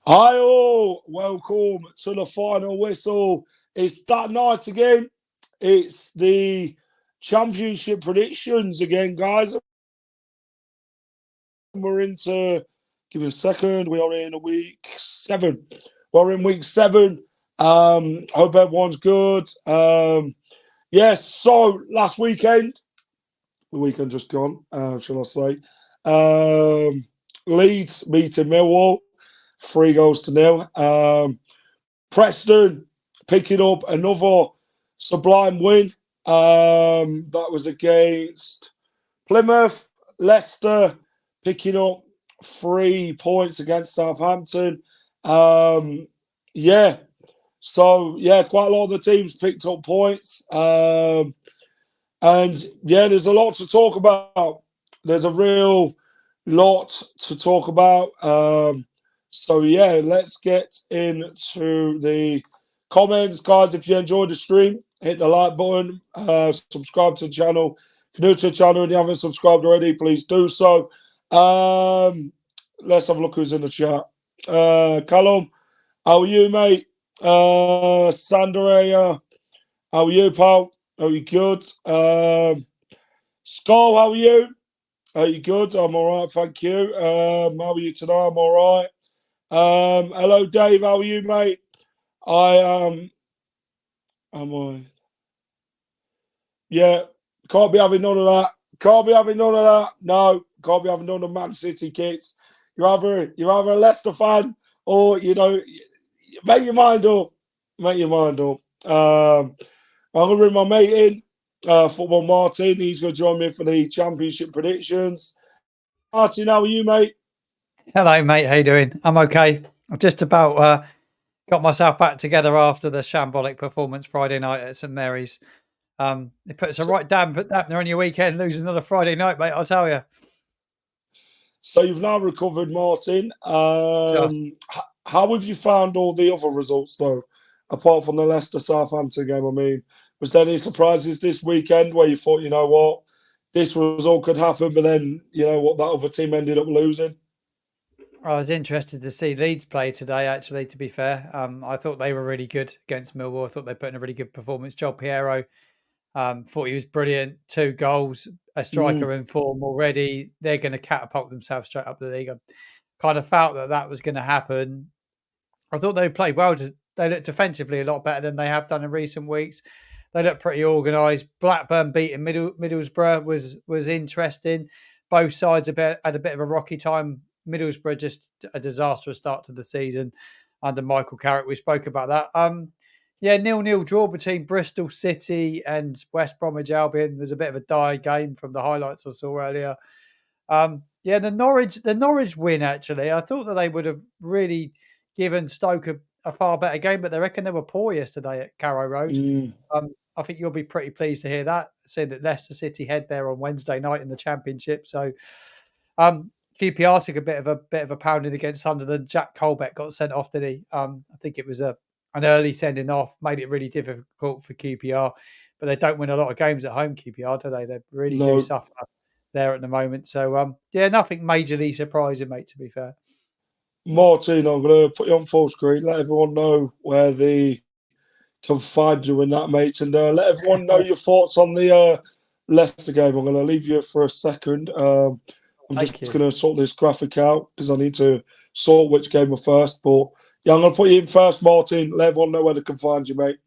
Hi all, welcome to the final whistle. It's that night again. It's the championship predictions again, guys. We're into, give me a second, we are in week 7. We're in week 7. Hope everyone's good. Yes, so last weekend, the weekend just gone, shall I say. Leeds beating Millwall. 3-0. Preston picking up another sublime win. That was against Plymouth. Leicester picking up 3 points against Southampton. Yeah. So, yeah, quite a lot of the teams picked up points. And, yeah, there's a lot to talk about. There's a real lot to talk about. So, yeah, let's get into the comments. Guys, if you enjoyed the stream, hit the like button, subscribe to the channel. If you're new to the channel and you haven't subscribed already, please do so. Let's have a look who's in the chat. Callum, how are you, mate? Sandra, how are you, pal? Are you good? Skull, how are you? Are you good? I'm all right, thank you. How are you today? I'm all right. Hello, Dave. How are you, mate? Am I? Yeah, can't be having none of that. Can't be having none of that. No, can't be having none of Man City kits. You're either a Leicester fan or make your mind up. Make your mind up. I'm gonna bring my mate in, Football Martin. He's gonna join me for the championship predictions. Martin, how are you, mate? Hello, mate. How you doing? I'm okay. I've just about got myself back together after the shambolic performance Friday night at St Mary's. It puts a right dampener on your weekend, losing another Friday night, mate, I'll tell you. So you've now recovered, Martin. How have you found all the other results, though, apart from the Leicester-Southampton game? I mean, was there any surprises this weekend where you thought, you know what, this result could happen, but then, you know what, that other team ended up losing? I was interested to see Leeds play today, actually, to be fair. I thought they were really good against Millwall. I thought they put in a really good performance. Joel Piero, thought he was brilliant. 2 goals, a striker in form already. They're going to catapult themselves straight up the league. I kind of felt that was going to happen. I thought they played well. They looked defensively a lot better than they have done in recent weeks. They looked pretty organised. Blackburn beating Middlesbrough was interesting. Both sides had a bit of a rocky time. Middlesbrough just a disastrous start to the season under Michael Carrick. We spoke about that. 0-0 draw between Bristol City and West Bromwich Albion was a bit of a dire game from the highlights I saw earlier. The Norwich win, actually, I thought that they would have really given Stoke a far better game, but they reckon they were poor yesterday at Carrow Road. I think you'll be pretty pleased to hear that, seeing that Leicester City head there on Wednesday night in the Championship. So QPR took a bit of a pounding against Sunderland. Jack Colbeck got sent off, did he? I think it was an early sending off, made it really difficult for QPR, but they don't win a lot of games at home, QPR, do they? They really do suffer there at the moment. So, nothing majorly surprising, mate, to be fair. Martin, I'm going to put you on full screen, let everyone know where they can find you in that, mate, and let everyone know your thoughts on the Leicester game. I'm going to leave you for a second. I'm just going to sort this graphic out because I need to sort which game we're first. But yeah, I'm going to put you in first, Martin. Let everyone know where they can find you, mate.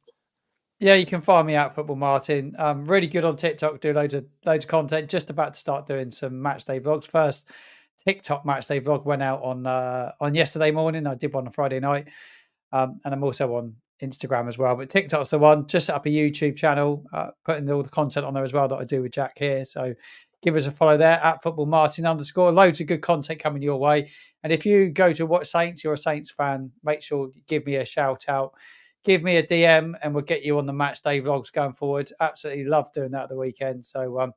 Yeah, you can find me at Football Martin. Really good on TikTok. Do loads of content. Just about to start doing some matchday vlogs. First TikTok matchday vlog went out on yesterday morning. I did one on Friday night, and I'm also on Instagram as well. But TikTok's the one. Just set up a YouTube channel, putting all the content on there as well that I do with Jack here. So give us a follow there at @footballmartin_. Loads of good content coming your way. And if you go to watch Saints, you're a Saints fan, make sure you give me a shout out. Give me a DM and we'll get you on the match day vlogs going forward. Absolutely love doing that at the weekend. So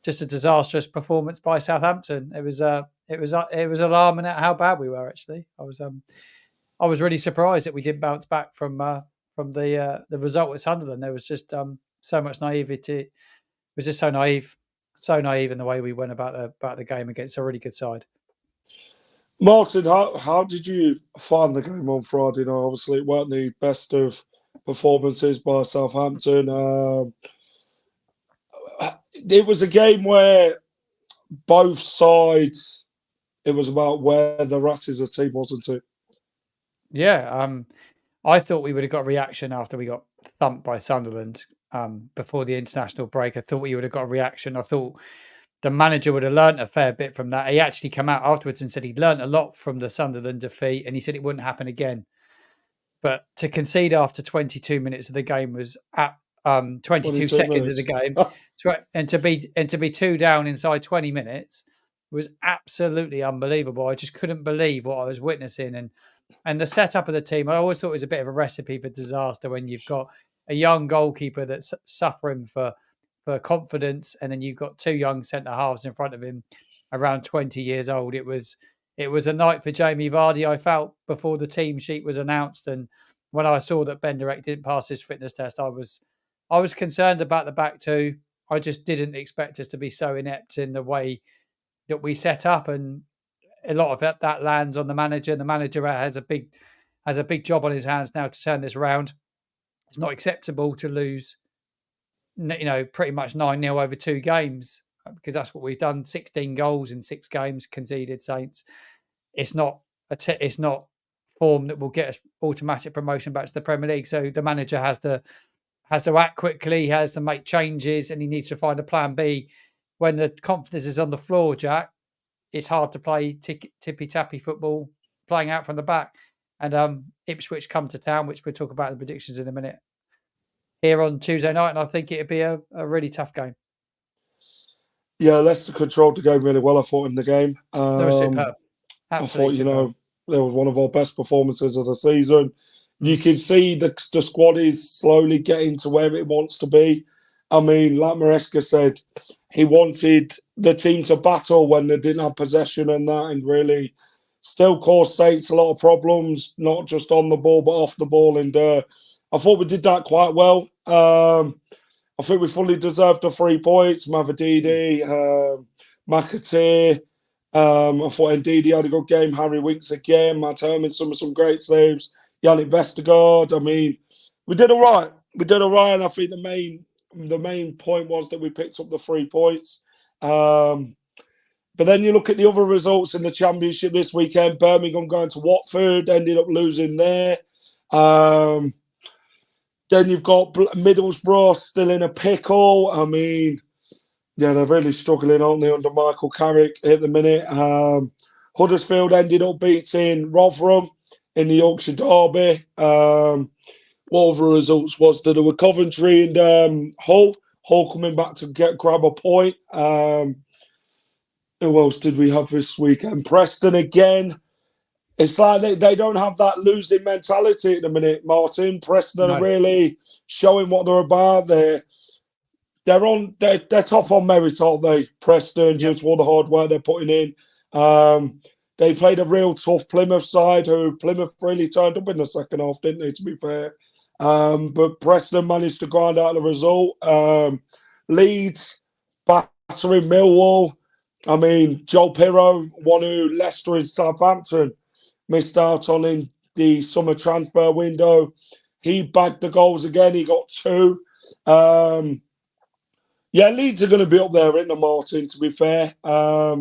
just a disastrous performance by Southampton. It was alarming at how bad we were. Actually, I was really surprised that we didn't bounce back from the result at Sunderland. There was just so much naivety. It was just so naive in the way we went about the game against a really good side. Martin, how did you find the game on Friday night? Obviously, it weren't the best of performances by Southampton. It was a game where both sides, it was about where the rat is a team, wasn't it? Yeah, I thought we would have got a reaction after we got thumped by Sunderland before the international break. I thought we would have got a reaction. I thought the manager would have learnt a fair bit from that. He actually came out afterwards and said he'd learnt a lot from the Sunderland defeat, and he said it wouldn't happen again. But to concede after 22 minutes of the game was at 22 seconds of the game, and to be 2 down inside 20 minutes was absolutely unbelievable. I just couldn't believe what I was witnessing, and the setup of the team. I always thought it was a bit of a recipe for disaster when you've got a young goalkeeper that's suffering for confidence, and then you've got 2 young centre halves in front of him, around 20 years old. It was a night for Jamie Vardy, I felt, before the team sheet was announced, and when I saw that Benderek didn't pass his fitness test, I was concerned about the back two. I just didn't expect us to be so inept in the way that we set up, and a lot of that lands on the manager. The manager has a big job on his hands now to turn this around. It's not acceptable to lose, pretty much 9-0 over 2 games, because that's what we've done. 16 goals in 6 games conceded, Saints. It's not form that will get us automatic promotion back to the Premier League. So the manager has to act quickly, he has to make changes, and he needs to find a plan B. When the confidence is on the floor, Jack, it's hard to play tippy-tappy football, playing out from the back. And Ipswich come to town, which we'll talk about in the predictions in a minute, here on Tuesday night, and I think it'd be a really tough game. Yeah, Leicester controlled the game really well, I thought, in the game. They were superb. Absolutely I thought, they were one of our best performances of the season. You can see the squad is slowly getting to where it wants to be. I mean, like Maresca said, he wanted the team to battle when they didn't have possession and that, and really still caused Saints a lot of problems, not just on the ball, but off the ball. And I thought we did that quite well. I think we fully deserved the 3 points. Mavididi, McAteer. I thought Ndidi had a good game. Harry Winks again. Matt Herman, some great saves. Yannick Vestergaard. I mean, we did all right. And I think the main point was that we picked up the 3 points. But then you look at the other results in the Championship this weekend. Birmingham going to Watford, ended up losing there. Then you've got Middlesbrough still in a pickle. I mean, yeah, they're really struggling, aren't they, under Michael Carrick at the minute. Huddersfield ended up beating Rotherham in the Yorkshire Derby. What other results was there? There were Coventry and Hull. Hull coming back to grab a point. Who else did we have this weekend? Preston again. It's like they don't have that losing mentality at the minute, Martin. Preston are really showing what they're about. They're top on merit, aren't they? Preston, just for the hard work they're putting in. They played a real tough Plymouth side, who Plymouth really turned up in the second half, didn't they, to be fair? But Preston managed to grind out the result. Leeds battering Millwall. I mean, Joe Pirro, one who Leicester and Southampton missed out on in the summer transfer window. He bagged the goals again. He got 2. Yeah, Leeds are going to be up there, isn't Martin, to be fair. Yeah,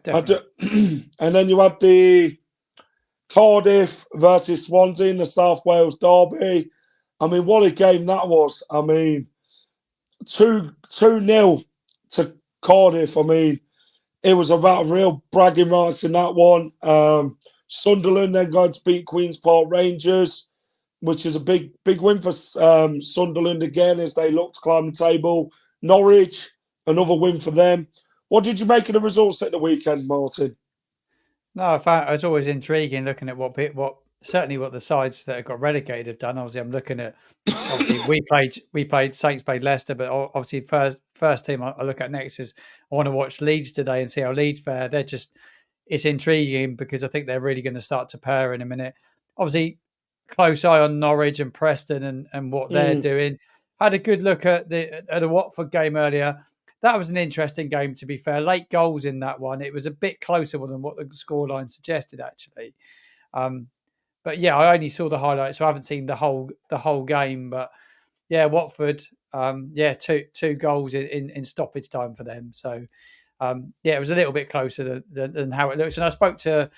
definitely. And then you had the Cardiff versus Swansea in the South Wales Derby. I mean, what a game that was. I mean, 2-0 to Cardiff. I mean, it was about real bragging rights in that one. Sunderland then going to beat Queen's Park Rangers, which is a big win for Sunderland again as they look to climb the table. Norwich another win for them. What did you make of the results at the weekend, Martin? No, I found it's always intriguing looking at what the sides that have got relegated have done. Obviously, I'm looking at we played Saints played Leicester, but obviously first team I look at next is I want to watch Leeds today and see how Leeds fare. It's intriguing because I think they're really going to start to pair in a minute. Obviously, close eye on Norwich and Preston and what they're doing. Had a good look at the Watford game earlier. That was an interesting game, to be fair. Late goals in that one. It was a bit closer than what the scoreline suggested, actually. But yeah, I only saw the highlights, so I haven't seen the whole game. But yeah, Watford, two goals in stoppage time for them. So yeah, it was a little bit closer than how it looks. And I spoke to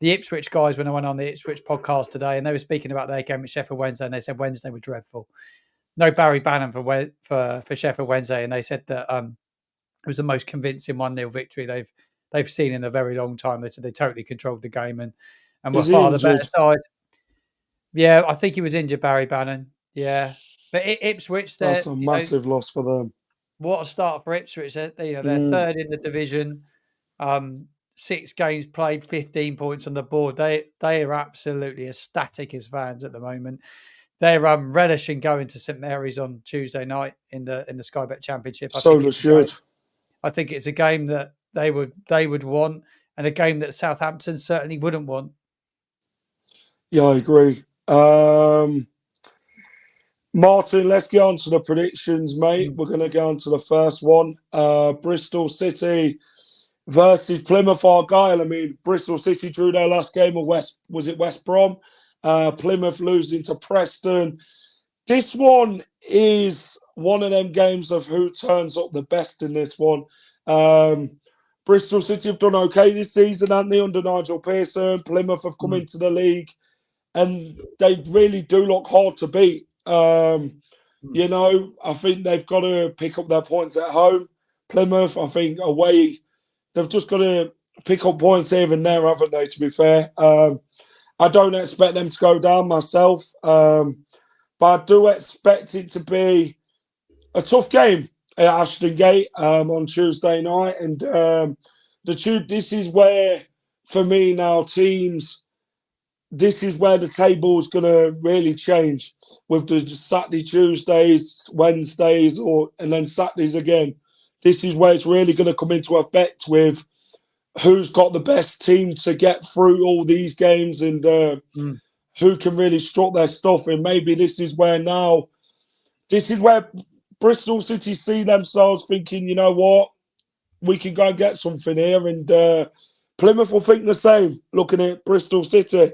the Ipswich guys when I went on the Ipswich podcast today, and they were speaking about their game at Sheffield Wednesday, and they said Wednesday were dreadful. No Barry Bannon for Sheffield Wednesday, and they said that it was the most convincing 1-0 victory they've seen in a very long time. They said they totally controlled the game and were far the better side. Yeah, I think he was injured, Barry Bannon. Yeah, but Ipswich, that's a massive loss for them. What a start for Ipswich! They're third in the division. 6 games played, 15 points on the board. They are absolutely ecstatic as fans at the moment. They're relishing going to St Mary's on Tuesday night in the Sky Bet Championship. I think it's a game that they would want, and a game that Southampton certainly wouldn't want. Yeah, I agree. Martin, let's get on to the predictions, mate. We're going to go on to the first one. Bristol City versus Plymouth Argyle. I mean, Bristol City drew their last game of West Brom. Plymouth losing to Preston. This one is one of them games of who turns up the best in this one. Bristol City have done okay this season, haven't they, under Nigel Pearson? Plymouth have come into the league, and they really do look hard to beat. You know, I think they've got to pick up their points at home. Plymouth, I think, away, they've just got to pick up points here and there, haven't they, to be fair? I don't expect them to go down myself, but I do expect it to be a tough game at Ashton Gate on Tuesday night. And this is where, for me now, this is where the table is going to really change with the Saturday, Tuesdays, Wednesdays, and then Saturdays again. This is where it's really going to come into effect with who's got the best team to get through all these games and who can really strut their stuff. And maybe this is where Bristol City see themselves thinking, you know what, we can go and get something here. And Plymouth will think the same, looking at Bristol City.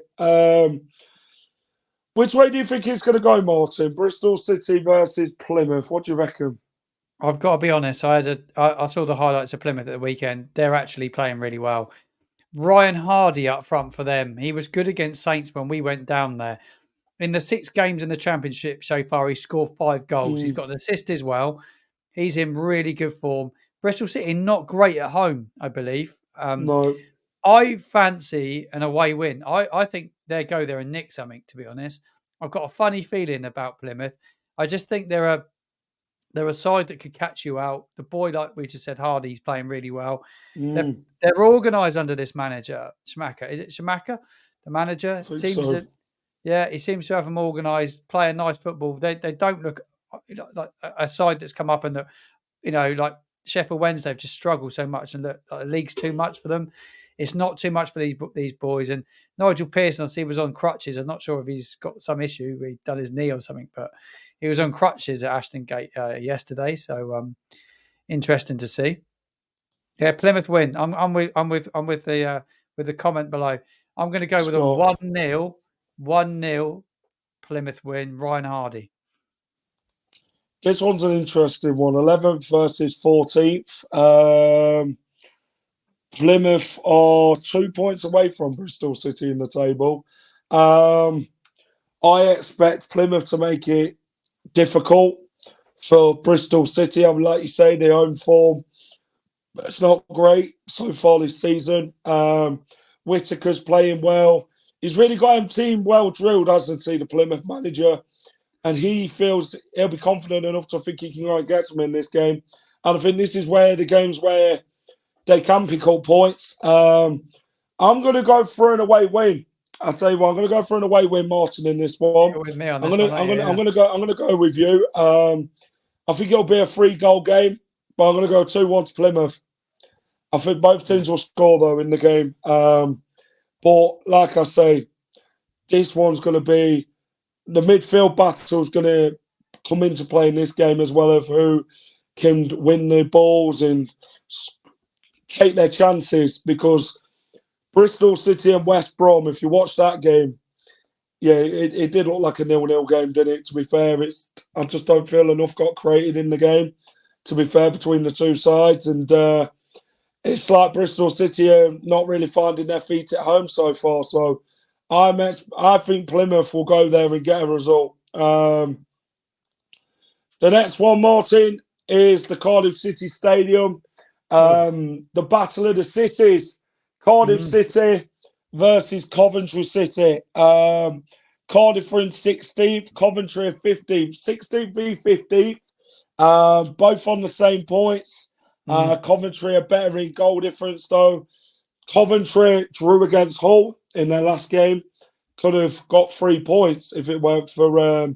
Which way do you think it's going to go, Martin? Bristol City versus Plymouth. What do you reckon? I've got to be honest. I saw the highlights of Plymouth at the weekend. They're actually playing really well. Ryan Hardy up front for them. He was good against Saints when we went down there. In the 6 games in the Championship so far, he scored 5 goals. He's got an assist as well. He's in really good form. Bristol City, not great at home, I believe. No. I fancy an away win. I think they go there and nick something, to be honest. I've got a funny feeling about Plymouth. I just think they're a side that could catch you out. The boy, like we just said, Hardy's playing really well. They're organised under this manager, Schumacher. Is it Schumacher, the manager? He seems to have them organised, playing nice football. They don't look like a side that's come up and that, like Sheffield Wednesday have just struggled so much, and the league's too much for them. It's not too much for these boys. And Nigel Pearson, I see, was on crutches. I'm not sure if he's got some issue. He'd done his knee or something, but he was on crutches at Ashton Gate yesterday. So interesting to see. Yeah, Plymouth win. I'm with the comment below. I'm going to go with a 1-0 Plymouth win. Ryan Hardy. This one's an interesting one. 11th versus 14th. Plymouth are 2 points away from Bristol City in the table. I expect Plymouth to make it difficult for Bristol City. Like you say, their own form, it's not great so far this season. Whittaker's playing well. He's really got his team well drilled, hasn't he, the Plymouth manager? And he feels he'll be confident enough to think he can go and get some in this game. And I think this is where the games where they can pick up points. I'm going to go for an away win. I'll tell you what, I'm going to go for an away win, Martin, in this one. You're with me on I'm this going one, to, I'm aren't going you? to, I'm going to go. I'm going to go with you. I think it'll be a 3-goal game, but I'm going to go 2-1 to Plymouth. I think both teams will score though in the game. But like I say, this one's going to be the midfield battle is going to come into play in this game as well of who can win the balls and take their chances, because Bristol City and West Brom, if you watch that game, yeah, it did look like a 0-0 game, didn't it? To be fair, I just don't feel enough got created in the game, to be fair, between the two sides. And it's like Bristol City are not really finding their feet at home so far. So I think Plymouth will go there and get a result. The next one, Martin, is the Cardiff City Stadium. The Battle of the Cities. Cardiff City versus Coventry City. Cardiff are in 16th, Coventry are 15th. 16th v 15th. Both on the same points. Coventry are better in goal difference, though. Coventry drew against Hull in their last game. Could have got 3 points if it weren't for, I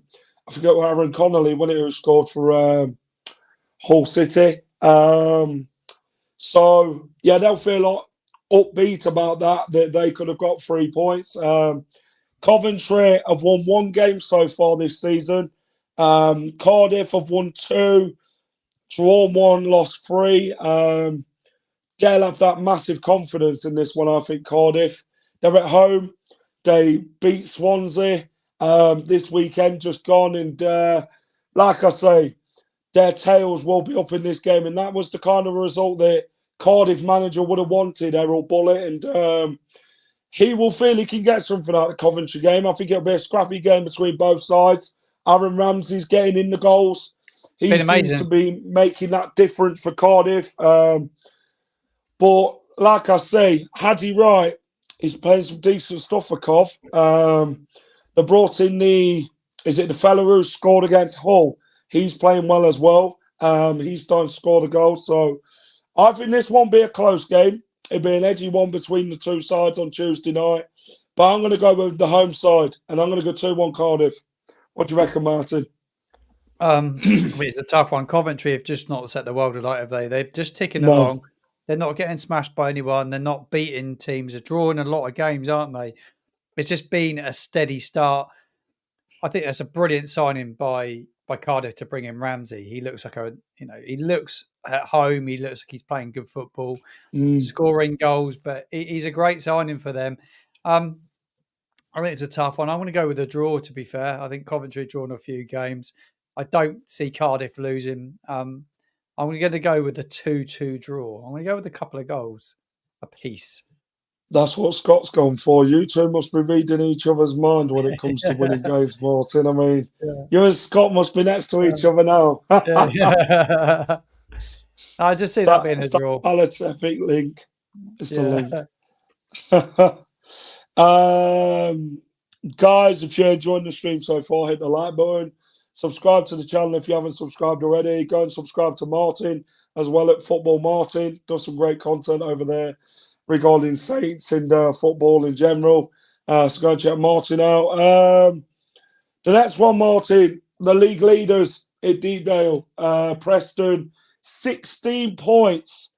forget what Aaron Connolly, when it was scored for Hull City. So, yeah, they'll feel a lot upbeat about that they could have got 3 points. Coventry have won 1 game so far this season. Cardiff have won 2, drawn 1, lost 3. They'll have that massive confidence in this one, I think, Cardiff. They're at home. They beat Swansea this weekend, just gone. And like I say, their tails will be up in this game. And that was the kind of result that Cardiff manager would have wanted, Errol Bullitt. And he will feel he can get something out of the Coventry game. I think it'll be a scrappy game between both sides. Aaron Ramsey's getting in the goals. He seems to be making that difference for Cardiff. But like I say, Hadji Wright is playing some decent stuff for Cov. They brought in the fella who scored against Hull. He's playing well as well. He's starting to score the goal. So I think this won't be a close game. It'll be an edgy one between the two sides on Tuesday night. But I'm going to go with the home side, and I'm going to go 2-1 Cardiff. What do you reckon, Martin? It's a tough one. Coventry have just not set the world alight, have they? They're just ticking along. They're not getting smashed by anyone. They're not beating teams. They're drawing a lot of games, aren't they? It's just been a steady start. I think that's a brilliant signing by Cardiff to bring in Ramsey. He looks like he looks at home. He looks like he's playing good football, scoring goals. But he's a great signing for them. I think it's a tough one. I'm going to go with a draw, to be fair. I think Coventry have drawn a few games. I don't see Cardiff losing. I'm going to go with a 2-2 draw. I'm going to go with a couple of goals apiece. That's what Scott's gone for. You two must be reading each other's mind when it comes to winning games, Martin. I mean, you and Scott must be next to each other now. I just see that being a draw. Polytechnic link. It's the link. Guys, if you're enjoying the stream so far, hit the like button. Subscribe to the channel if you haven't subscribed already. Go and subscribe to Martin as well at Football Martin. Does some great content over there regarding Saints and football in general. So go and check Martin out. The next one, Martin, the league leaders at Deepdale. Preston, 16 points,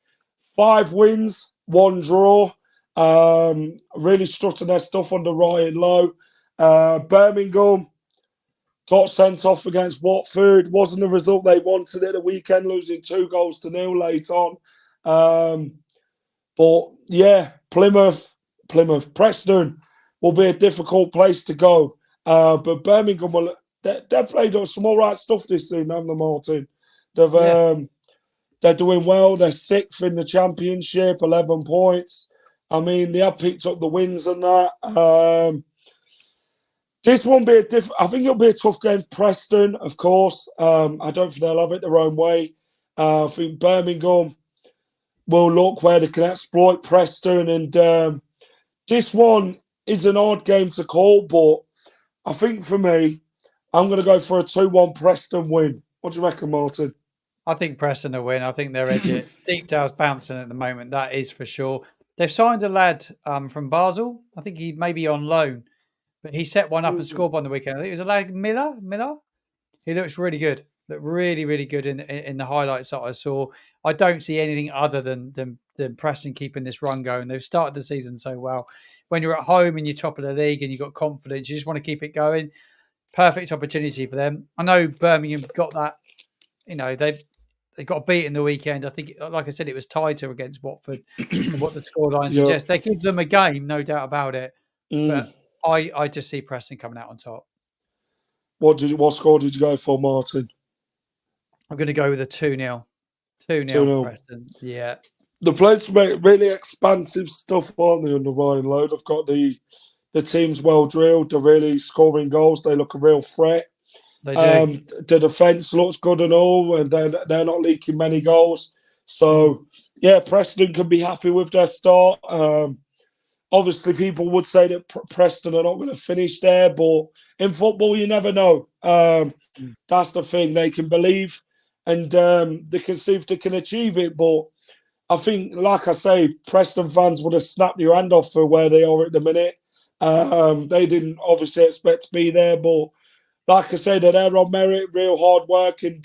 5 wins, 1 draw. Really strutting their stuff under Ryan Lowe. Birmingham got sent off against Watford. Wasn't the result they wanted at the weekend, losing 2-0 late on. But yeah, Plymouth, Preston will be a difficult place to go. But Birmingham they've played some all right stuff this season, haven't they, Martin? They're doing well. They're 6th in the championship, 11 points. I mean, they have picked up the wins and that. This won't be I think it'll be a tough game. Preston, of course. I don't think they'll have it their own way. I think Birmingham will look where they can exploit Preston. And this one is an odd game to call, but I think for me, I'm going to go for a 2-1 Preston win. What do you reckon, Martin? I think Preston will win. I think they're edge. Deepdale's bouncing at the moment. That is for sure. They've signed a lad from Basel. I think he may be on loan, but he set one up and scored on the weekend. I think it was a lad Miller. He looks really good. Looked really, really good in the highlights that I saw. I don't see anything other than Preston keeping this run going. They've started the season so well. When you're at home and you're top of the league and you've got confidence, you just want to keep it going. Perfect opportunity for them. I know Birmingham got that. They got beat in the weekend. I think, like I said, it was tighter against Watford than what the scoreline suggests. They give them a game, no doubt about it. But I just see Preston coming out on top. What score did you go for, Martin? I'm going to go with a 2-0. 2-0 Preston. Yeah. The players make really expansive stuff, aren't they, under Ryan Lowe? They've got the team's well drilled. They're really scoring goals. They look a real threat. They do. The defence looks good and all, and they're not leaking many goals. So, yeah, Preston can be happy with their start. Obviously, people would say that Preston are not going to finish there, but in football, you never know. That's the thing. They can believe and they can see if they can achieve it. But I think, like I say, Preston fans would have snapped your hand off for where they are at the minute. They didn't obviously expect to be there, but like I say, they're there on merit, real hard work, and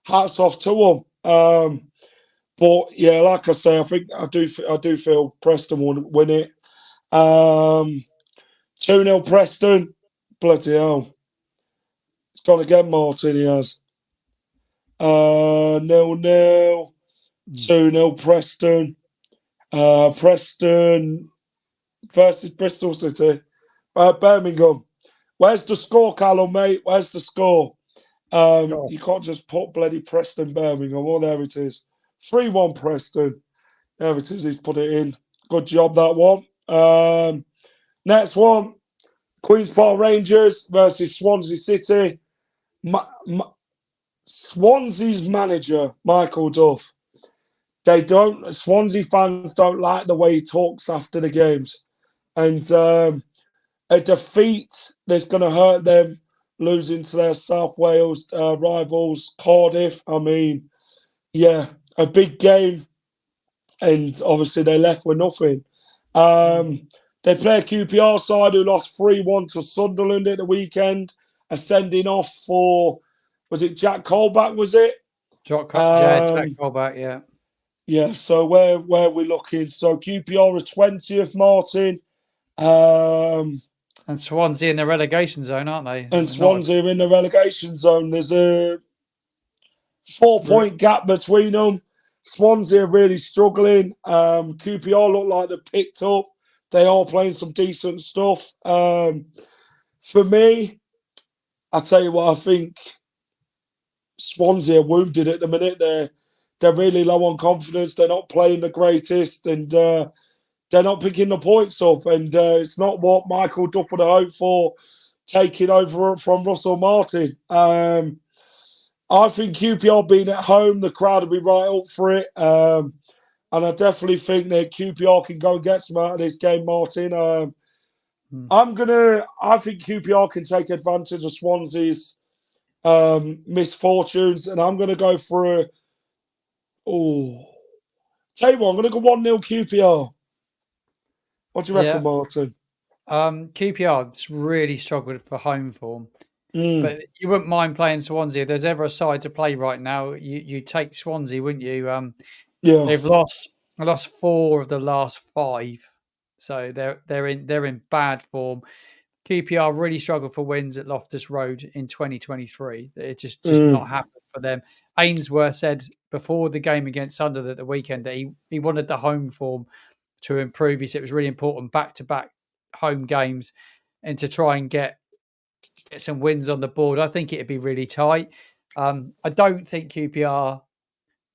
hats off to them. But yeah, like I say, I think I do feel Preston will win it. 2-0 Preston. Bloody hell. It's gone again, Martin, he has. 0-0. 2-0 Preston. Preston versus Bristol City. Birmingham. Where's the score, Callum, mate? Where's the score? You can't just put bloody Preston, Birmingham. Oh, there it is. 3-1 Preston. There it is. He's put it in. Good job, that one. Next one. Queen's Park Rangers versus Swansea City. Swansea's manager, Michael Duff. Swansea fans don't like the way he talks after the games. And a defeat that's going to hurt them, losing to their South Wales rivals, Cardiff. I mean, yeah, a big game. And obviously they left with nothing. They play a QPR side who lost 3-1 to Sunderland at the weekend, a sending off for, was it Jack Colback, was it? Jack Colback, yeah. Yeah, so where we're looking. So QPR are 20th, Martin. And Swansea in the relegation zone, aren't they? And Swansea are in the relegation zone. There's a 4-point gap between them. Swansea are really struggling. QPR look like they're picked up. They are playing some decent stuff. For me, I'll tell you what, I think Swansea are wounded at the minute. They're really low on confidence. They're not playing the greatest, and they're not picking the points up. And it's not what Michael Duff would have hoped for, taking over from Russell Martin. I think QPR being at home, the crowd will be right up for it. And I definitely think that QPR can go and get some out of this game, Martin. I think QPR can take advantage of Swansea's misfortunes, and I'm going to go for tell you what, I'm going to go 1-0 QPR. What do you reckon, Martin? QPR's really struggled for home form. But you wouldn't mind playing Swansea. If there's ever a side to play right now, you take Swansea, wouldn't you? They've lost 4 of the last 5, so they're in bad form. QPR really struggled for wins at Loftus Road in 2023. It just not happened for them. Ainsworth said before the game against Sunderland at the weekend that he wanted the home form to improve. He said it was really important back-to-back home games and to try and get some wins on the board. I think it'd be really tight. I don't think QPR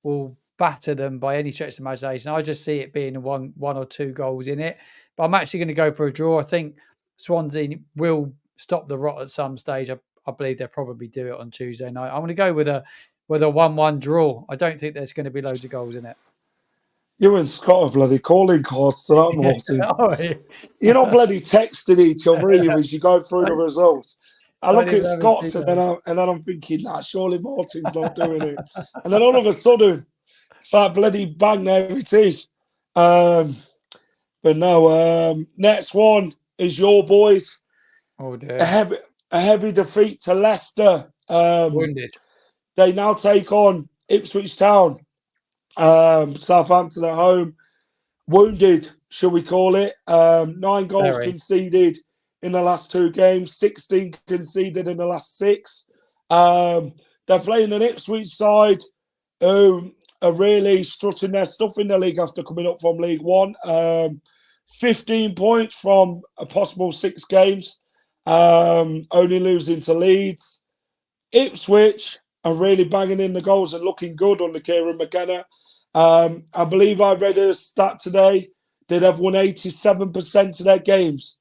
will batter them by any stretch of the imagination. I just see it being one or 2 goals in it. But I'm actually going to go for a draw. I think Swansea will stop the rot at some stage. I believe they'll probably do it on Tuesday night. I'm going to go with a 1-1 draw. I don't think there's going to be loads of goals in it. You and Scott are bloody calling cards to that, Martin. You're not bloody texting each other either as you go through the results. I Don't look at even have his Scott's and details. then I'm thinking, nah, surely Martin's not doing it. And then all of a sudden, it's like bloody bang, there it is. But no, next one is your boys. Oh A dear. heavy, a heavy defeat to Leicester. Wounded. They now take on Ipswich Town. Southampton at home. Wounded, shall we call it? 9 goals Very. conceded in the last 2 games, 16 conceded in the last 6. They're playing an Ipswich side who are really strutting their stuff in the league after coming up from League One. 15 points from a possible 6 games, only losing to Leeds. Ipswich are really banging in the goals and looking good under Kieran McKenna. I believe I read a stat today. They'd have won 87% of their games.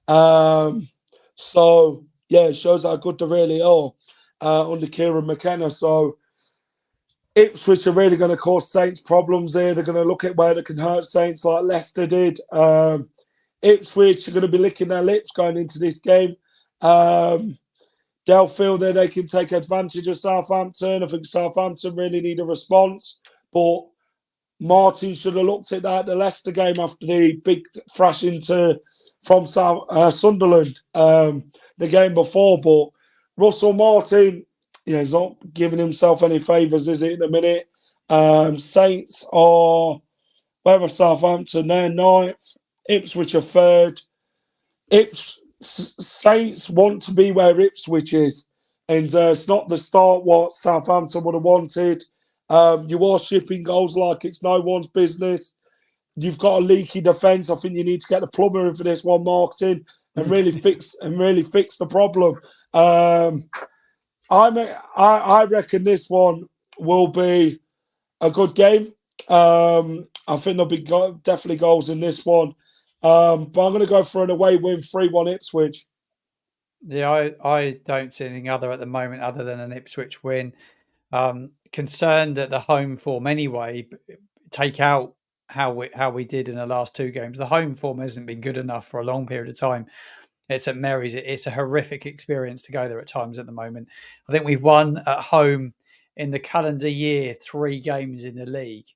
So, yeah, it shows how good they really are under Kieran McKenna. So, Ipswich are really going to cause Saints problems here. They're going to look at where they can hurt Saints like Leicester did. Ipswich are going to be licking their lips going into this game. They'll feel that they can take advantage of Southampton. I think Southampton really need a response. But Martin should have looked at that at the Leicester game after the big thrash from Sunderland the game before. But Russell Martin, he's not giving himself any favours, is it, in a minute? Saints are, where are Southampton? They're 9th. Ipswich are 3rd. Saints want to be where Ipswich is. And it's not the start what Southampton would have wanted. You are shipping goals like it's no one's business. You've got a leaky defence. I think you need to get the plumber in for this one, Martin, and really fix the problem. I reckon this one will be a good game. I think there'll be definitely goals in this one. But I'm going to go for an away win, 3-1 Ipswich. Yeah, I don't see anything other at the moment other than an Ipswich win. Concerned at the home form anyway. Take out how we did in the last 2 games. The home form hasn't been good enough for a long period of time. It's at Mary's. It's a horrific experience to go there at times at the moment. I think we've won at home in the calendar year 3 games in the league.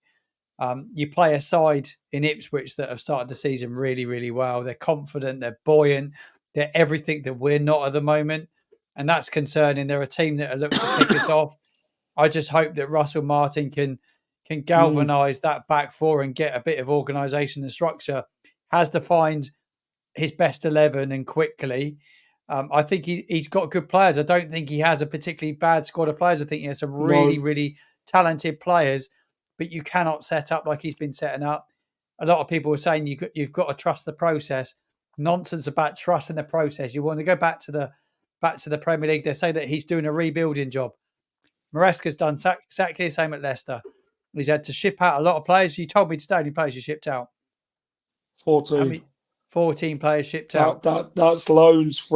You play a side in Ipswich that have started the season really, really well. They're confident, they're buoyant, they're everything that we're not at the moment. And that's concerning. They're a team that are looking to pick us off. I just hope that Russell Martin can galvanise that back four and get a bit of organisation and structure. Has to find his best 11 and quickly. I think he's got good players. I don't think he has a particularly bad squad of players. I think he has some really, really talented players, but you cannot set up like he's been setting up. A lot of people are saying you've got to trust the process. Nonsense about trusting the process. You want to go back to the Premier League. They say that he's doing a rebuilding job. Maresca's done exactly the same at Leicester. He's had to ship out a lot of players. You told me today how many players you shipped out. 14. 14 players shipped out. That's loans,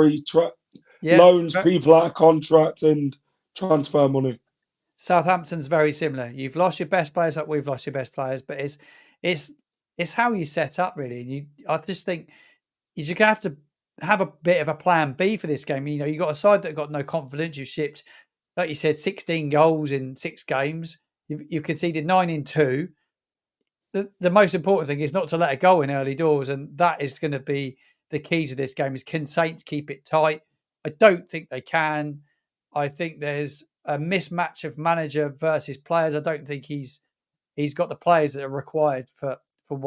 loans, people out of contract, and transfer money. Southampton's very similar. You've lost your best players, like we've lost your best players, but it's how you set up really. And I just think you just have to have a bit of a plan B for this game. You got a side that got no confidence. You shipped, like you said, 16 goals in 6 games. You've conceded 9 in 2. The most important thing is not to let it go in early doors, and that is going to be the key to this game. Is can Saints keep it tight? I don't think they can. I think there's a mismatch of manager versus players. I don't think he's got the players that are required for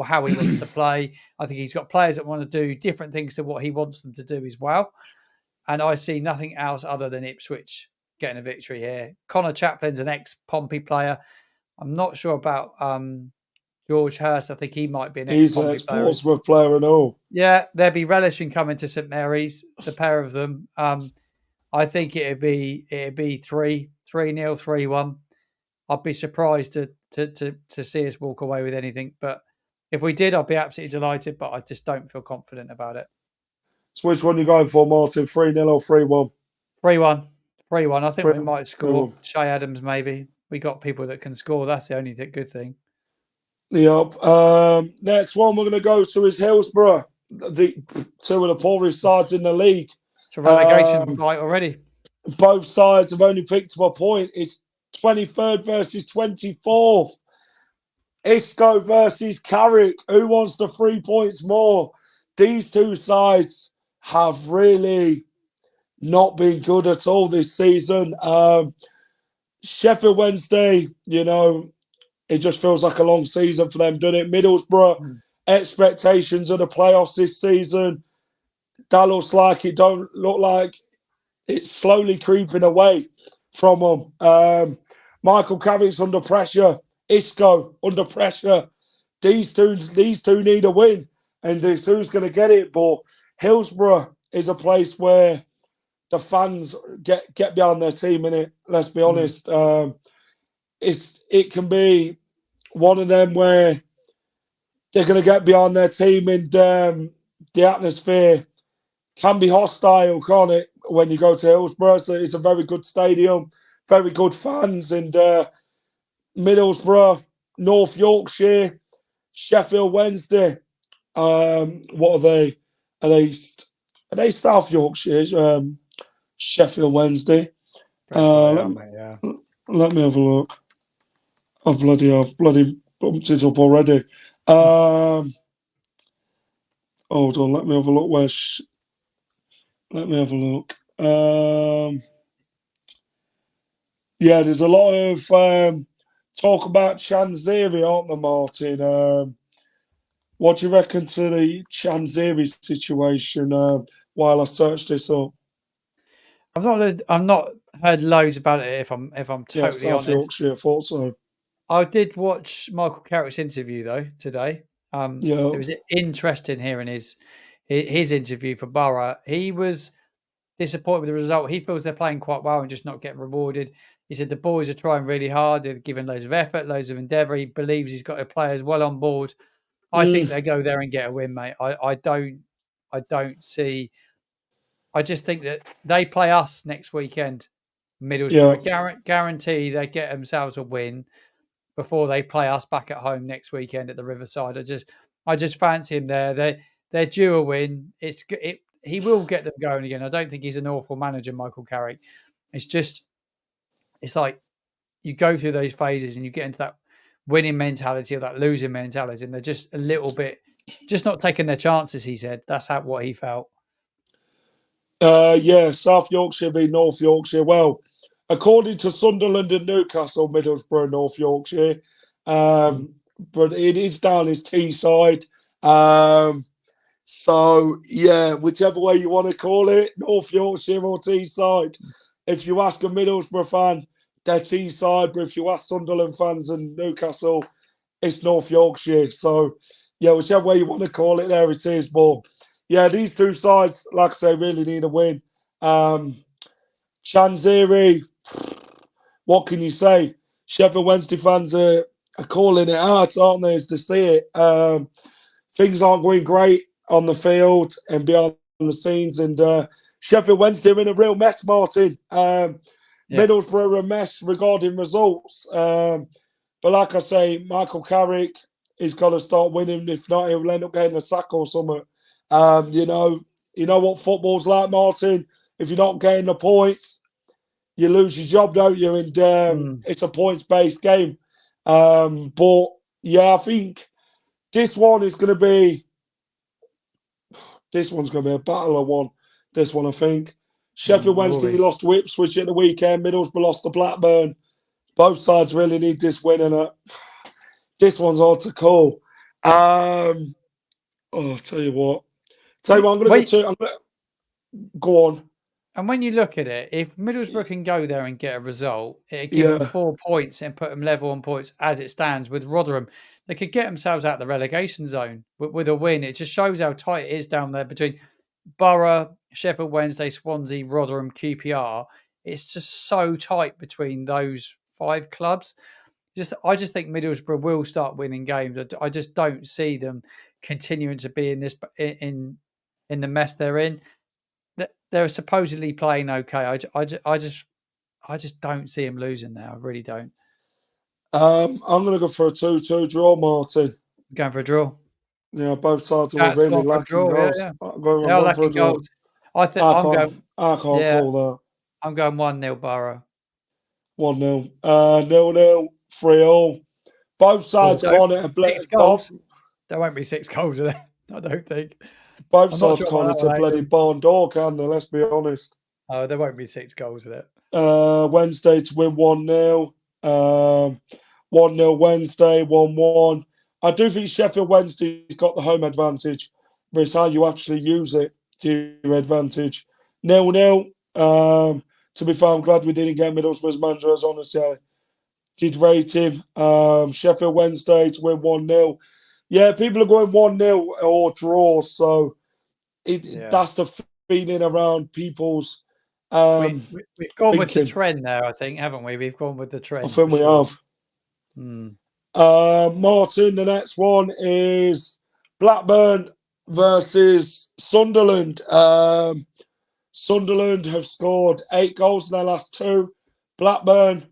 how he wants to play. I think he's got players that want to do different things to what he wants them to do as well. And I see nothing else other than Ipswich getting a victory here. Connor Chaplin's an ex-Pompey player. I'm not sure about George Hurst. I think he might be an ex-Pompey player. He's an ex-Portsmouth player and all. Yeah, they'll be relishing coming to St Mary's, the pair of them. I think it'd be 3-0, 3-1. I'd be surprised to see us walk away with anything. But if we did, I'd be absolutely delighted, but I just don't feel confident about it. So which one are you going for, Martin? 3-0 or 3-1? 3-1. 3-1. I think we might score. Shay Adams, maybe. We got people that can score. That's the only good thing. Yep. Next one we're going to go to is Hillsborough. 2 of the poorest sides in the league. It's a relegation Um, fight already. both sides have only picked up a point. It's 23rd versus 24th. Isco versus Carrick. Who wants the 3 points more? These two sides have really not been good at all this season. Sheffield Wednesday, it just feels like a long season for them, doesn't it? Middlesbrough, expectations of the playoffs this season, that looks like it don't look like it's slowly creeping away from them. Michael Carrick's under pressure. Isco under pressure. These two need a win, and this who's going to get it. But Hillsborough is a place where the fans get behind their team in it. Let's be honest. It can be one of them where they're going to get behind their team, and the atmosphere can be hostile, can't it? When you go to Hillsborough, so it's a very good stadium, very good fans, and Middlesbrough, North Yorkshire, Sheffield Wednesday. What are they? Are they South Yorkshire? Sheffield Wednesday. Let me have a look. I've bloody bumped it up already. Hold on, let me have a look. Let me have a look. Yeah, there's a lot of talk about Chansiri, aren't there, Martin? What do you reckon to the Chansiri situation while I search this up? I've not heard loads about it. If I'm totally South honest, Yorkshire, thought so. I did watch Michael Carrick's interview though today. It was interesting hearing his interview for Borough. He was disappointed with the result. He feels they're playing quite well and just not getting rewarded. He said the boys are trying really hard. They're giving loads of effort, loads of endeavour. He believes he's got the players well on board. I think they go there and get a win, mate. I don't see. I just think that they play us next weekend. Middlesbrough guarantee they get themselves a win before they play us back at home next weekend at the Riverside. I just fancy him there. They're due a win. He will get them going again. I don't think he's an awful manager, Michael Carrick. It's like you go through those phases and you get into that winning mentality or that losing mentality, and they're just a little bit just not taking their chances. He said that's what he felt. South Yorkshire v North Yorkshire. Well, according to Sunderland and Newcastle, Middlesbrough, North Yorkshire, but it is down his Teesside. So, yeah, whichever way you want to call it, North Yorkshire or Teesside. If you ask a Middlesbrough fan, they're Teesside, but if you ask Sunderland fans and Newcastle, it's North Yorkshire. So, yeah, whichever way you want to call it, there it is. But, yeah, these two sides, like I say, really need a win. Chansiri, what can you say? Sheffield Wednesday fans are calling it out, aren't they, as to see it. Things aren't going great on the field and behind the scenes. And Sheffield Wednesday are in a real mess, Martin. Middlesbrough are a mess regarding results. But like I say, Michael Carrick is got to start winning. If not, he'll end up getting a sack or something. You know what football's like, Martin. If you're not getting the points, you lose your job, don't you? And it's a points-based game. But yeah, I think this one's going to be a battle of one. This one, I think. Sheffield Wednesday lost to Ipswich at the weekend. Middlesbrough lost to Blackburn. Both sides really need this win, and this one's hard to call. I'll tell you what. I'm going to go on. And when you look at it, if Middlesbrough can go there and get a result, it'd give them 4 points and put them level on points as it stands with Rotherham. They could get themselves out of the relegation zone with a win. It just shows how tight it is down there between Borough, Sheffield Wednesday, Swansea, Rotherham, QPR. It's just so tight between those 5 clubs. I just think Middlesbrough will start winning games. I just don't see them continuing to be in the mess they're in. They're supposedly playing okay. I just don't see them losing now. I really don't. I'm going to go for a 2-2 draw, Martin. Going for a draw. Yeah, both sides are really lacking goals. They are lacking goals. I think I'm going. I can't Yeah, call that. I'm going 1-0 Borough. 1-0. 0-0, 3-0. Both Oh, sides don't calling it a 6 goals. There won't be 6 goals in there. I don't think. both I'm not sides sure calling about it that a one, bloody Adrian. barn door, can they? Let's be honest. Oh, there won't be 6 goals in it. Wednesday to win 1-0. 1-0 Wednesday, 1-1. I do think Sheffield Wednesday's got the home advantage, but it's how you actually use it to your advantage. 0-0. To be fair, I'm glad we didn't get Middlesbrough's manager, as honestly I did rate him. Sheffield Wednesday to win 1-0. Yeah, people are going 1-0 or draw, so Yeah. that's the feeling around people's We've gone with the thinking. trend there, I think, haven't we? We've gone with the I trend think for we sure. have. Mm. Martin, the next one is Blackburn versus Sunderland. Sunderland have scored 8 goals in their last 2. Blackburn,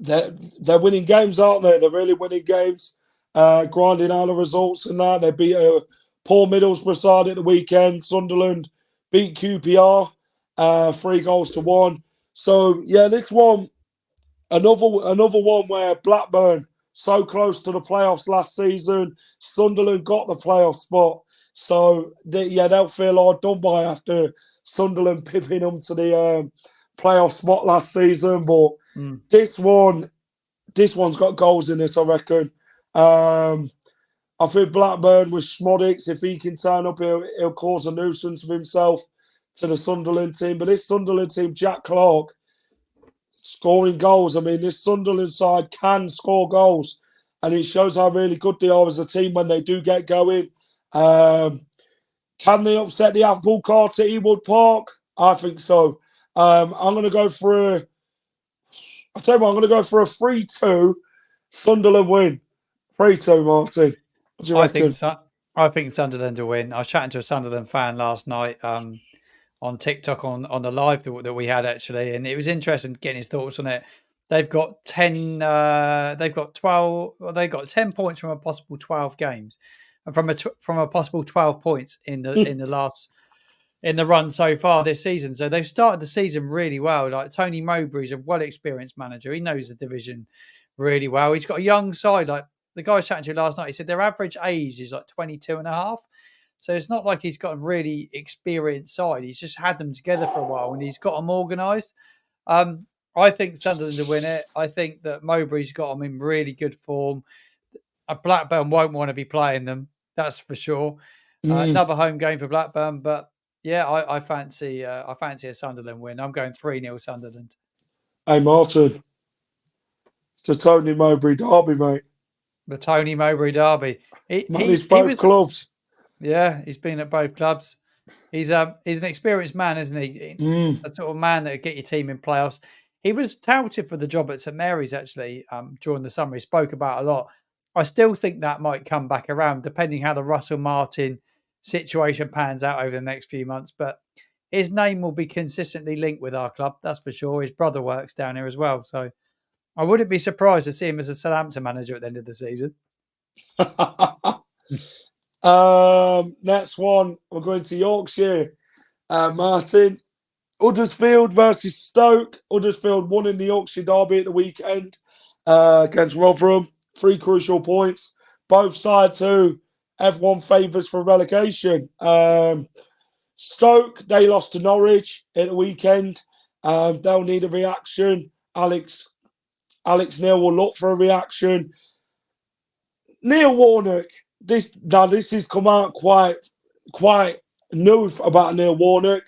they're winning games, aren't they? They're really winning games, grinding out the results and that. They beat a poor Middlesbrough side at the weekend. Sunderland beat QPR 3-1. So yeah, this one, another one where Blackburn so close to the playoffs last season. Sunderland got the playoff spot. So they'll feel hard done by after Sunderland pipping them to the playoff spot last season. But this one's got goals in it, I reckon. I think Blackburn with Schmodix, if he can turn up, he'll cause a nuisance of himself to the Sunderland team. But this Sunderland team, Jack Clarke, scoring goals. I mean, this Sunderland side can score goals, and it shows how really good they are as a team when they do get going. Can they upset the apple cart at Ewood Park? I think so. I'm going to go for a 3-2 Sunderland win. 3-2, Martin. What do you reckon? I think Sunderland will win. I was chatting to a Sunderland fan last night on TikTok on the live that we had actually, and it was interesting getting his thoughts on it. They've got 10. They've got 12. Well, they got 10 points from a possible 12 games, and from a possible 12 points in the run so far this season. So they've started the season really well. Like Tony Mowbray's a well experienced manager. He knows the division really well. He's got a young side. Like the guy I was chatting to last night, he said their average age is like 22 and a half. So it's not like he's got a really experienced side. He's just had them together for a while and he's got them organised. I think Sunderland will win it. I think that Mowbray's got them in really good form. A Blackburn won't want to be playing them. That's for sure. Another home game for Blackburn, but yeah, I fancy a Sunderland win. I'm going 3-0 Sunderland. Hey, Martin. It's the Tony Mowbray derby, mate. The Tony Mowbray derby. He's both clubs. Yeah, he's been at both clubs. He's an experienced man, isn't he? A sort of man that would get your team in playoffs. He was touted for the job at St Mary's actually during the summer. He spoke about a lot. I still think that might come back around, depending how the Russell Martin situation pans out over the next few months. But his name will be consistently linked with our club, that's for sure. His brother works down here as well, so I wouldn't be surprised to see him as a Southampton manager at the end of the season. Next one, we're going to Yorkshire. Martin, Huddersfield versus Stoke. Huddersfield won in the Yorkshire derby at the weekend against Rotherham. 3 crucial points. Both sides who everyone favours for relegation. Stoke, they lost to Norwich at the weekend. They'll need a reaction. Alex Neil will look for a reaction. Neil Warnock, this has come out quite new about Neil Warnock.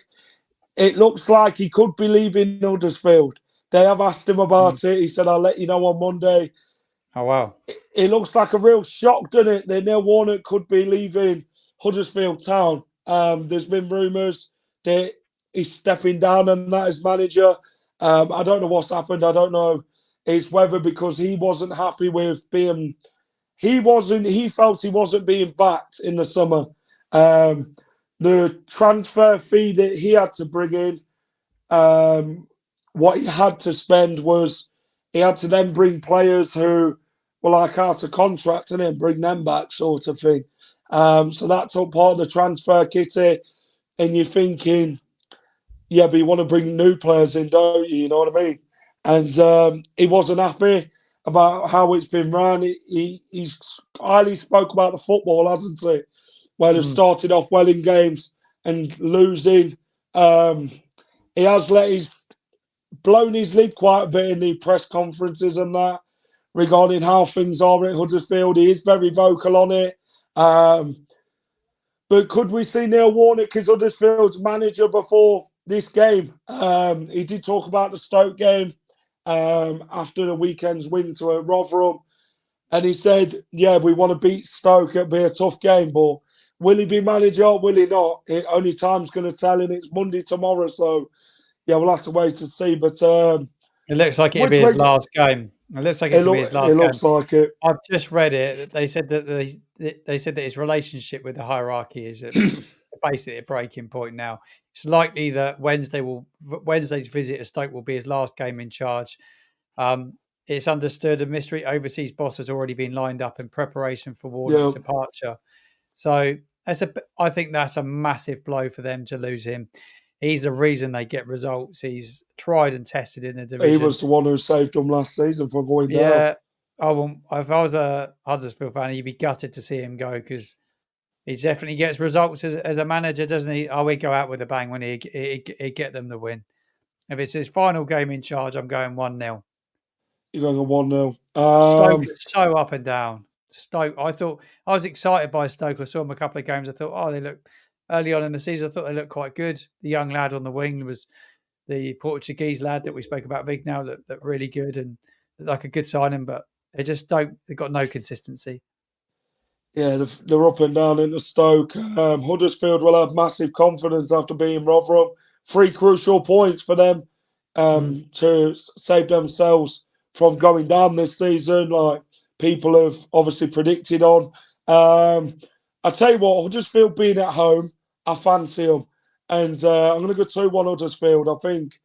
It looks like he could be leaving Huddersfield. They have asked him about it. He said, I'll let you know on Monday. Oh, wow. It looks like a real shock, doesn't it? That Neil Warnock could be leaving Huddersfield Town. There's been rumours that he's stepping down and that as manager. I don't know what's happened. I don't know. It's whether because he wasn't happy with being... He felt he wasn't being backed in the summer. The transfer fee that he had to bring in, what he had to spend was he had to then bring players who were like out of contract and then bring them back, sort of thing. So that took part of the transfer kitty. And you're thinking, yeah, but you want to bring new players in, don't you? You know what I mean? And he wasn't happy about how it's been run. He's highly spoke about the football, hasn't he? Where they've Mm. started off well in games and losing. He has blown his lid quite a bit in the press conferences and that regarding how things are at Huddersfield. He is very vocal on it. But could we see Neil Warnock as Huddersfield's manager before this game? He did talk about the Stoke game after the weekend's win to Rotherham. And he said, yeah, we want to beat Stoke. It'll be a tough game, but will he be manager? Will he not? Only time's going to tell, and it's Monday tomorrow. So, yeah, we'll have to wait and see. But it looks like it'll be his last game. It looks like it's going to be his last it game. looks like it. I've just read it. They said that they said that his relationship with the hierarchy is basically a breaking point now. It's likely that Wednesday's visit to Stoke will be his last game in charge. It's understood a mystery overseas boss has already been lined up in preparation for Warnock's departure. So I think that's a massive blow for them to lose him. He's the reason they get results. He's tried and tested in the division. He was the one who saved them last season from going down. Yeah, if I was a Huddersfield fan, you'd be gutted to see him go because he definitely gets results as a manager, doesn't he? Oh, we go out with a bang when he get them the win. If it's his final game in charge, I'm going 1-0. You're going 1-0. Stoke is so up and down. Stoke, I was excited by Stoke. I saw them a couple of games. I thought, they look early on in the season. I thought they looked quite good. The young lad on the wing was the Portuguese lad that we spoke about. Vignal looked really good and like a good signing, but they just don't. They've got no consistency. Yeah, they're up and down into Stoke. Huddersfield will have massive confidence after being Rotherham. 3 crucial points for them to save themselves from going down this season, like people have obviously predicted on. I tell you what, Huddersfield being at home, I fancy them. And I'm going to go 2-1 Huddersfield. I think,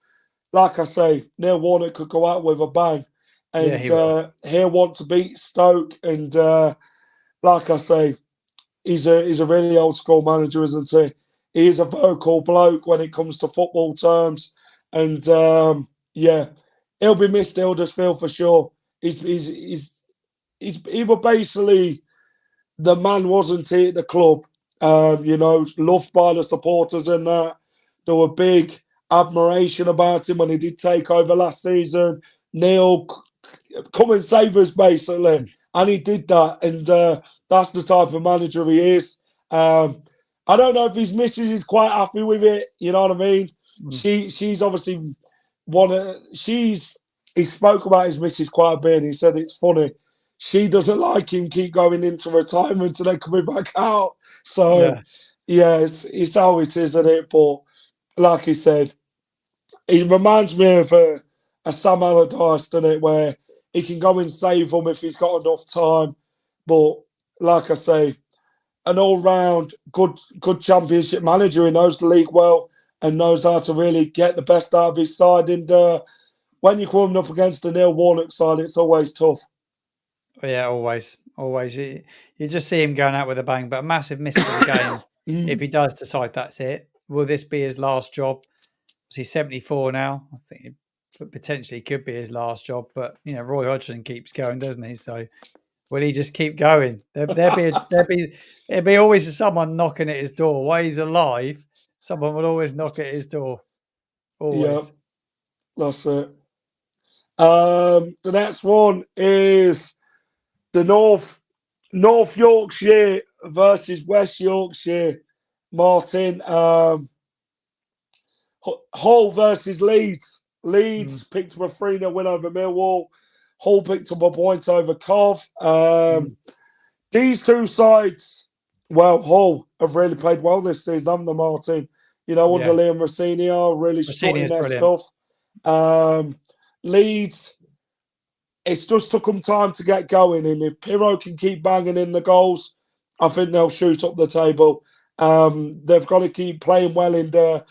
like I say, Neil Warnock could go out with a bang. And he'll want to beat Stoke. And like I say, he's a really old school manager, isn't he? He is a vocal bloke when it comes to football terms. And he'll be missed Huddersfield for sure. He was basically the man, wasn't he, at the club? Loved by the supporters and that. There were big admiration about him when he did take over last season. Neil, come and save us, basically. And he did that. And that's the type of manager he is. I don't know if his missus is quite happy with it. You know what I mean? She's obviously he spoke about his missus quite a bit and he said it's funny. She doesn't like him keep going into retirement and then coming back out. So, it's how it is, isn't it? But like he said, he reminds me of a Sam Allardyce, doesn't it? Where he can go and save them if he's got enough time. But like I say, an all-round good championship manager who knows the league well and knows how to really get the best out of his side. And when you're coming up against the Neil Warnock side, it's always tough. Yeah, always. You just see him going out with a bang, but a massive miss for the game. If he does decide that's it, will this be his last job? He's 74 now. I think it potentially could be his last job, but Roy Hodgson keeps going, doesn't he? So will he just keep going? There'll be always someone knocking at his door. While he's alive, someone will always knock at his door. Always. Yeah, that's it. The next one is the North Yorkshire versus West Yorkshire. Martin, Hull versus Leeds. Leeds picked up a 3-0 win over Millwall. Hull picked up a point over Cov. These two sides, Hull have really played well this season, haven't they, Martin? Under Liam Rosenior, really strutting their stuff. Leeds, it's just took them time to get going, and if Pirro can keep banging in the goals, I think they'll shoot up the table. They've got to keep playing well and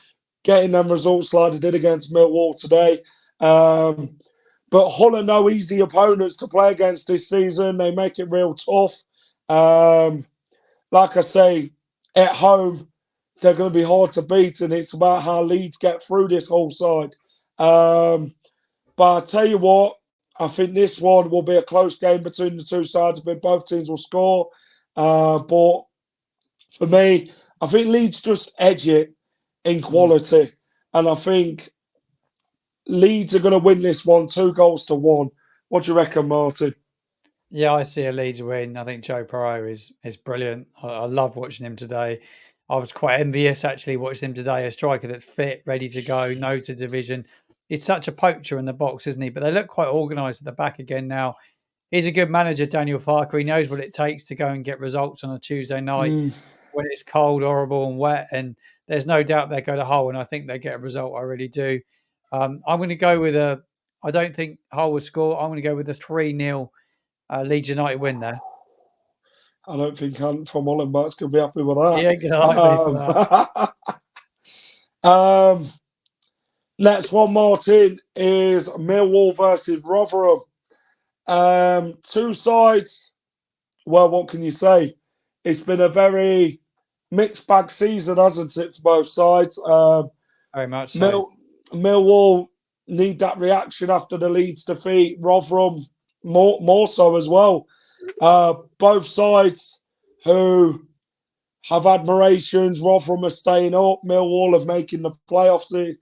getting them results like they did against Millwall today. But Hull are no easy opponents to play against this season. They make it real tough. Like I say, at home, they're going to be hard to beat, and it's about how Leeds get through this whole side. But I tell you what, I think this one will be a close game between the two sides. I think both teams will score. But for me, I think Leeds just edge it in quality. And I think Leeds are going to win this one 2-1. What do you reckon, Martin? Yeah, I see a Leeds win. I think Joe Perot is brilliant. I love watching him today. I was quite envious actually watching him today. A striker that's fit, ready to go, no to division. It's such a poacher in the box, isn't he? But they look quite organised at the back again now. He's a good manager, Daniel Farker. He knows what it takes to go and get results on a Tuesday night when it's cold, horrible, and wet. And there's no doubt they go to Hull, and I think they get a result. I really do. I'm going to go with a. I don't think Hull will score. I'm going to go with a 3-0 Leeds United win there. I don't think Hunt from Hollenbach's going to be happy with that. He ain't going to like me for that. Next one, Martin, is Millwall versus Rotherham. Two sides. Well, what can you say? It's been a very mixed bag season, hasn't it, for both sides? Very much so. Millwall need that reaction after the Leeds defeat. Rotherham more so as well. Both sides who have admirations. Rotherham are staying up. Millwall are making the playoffs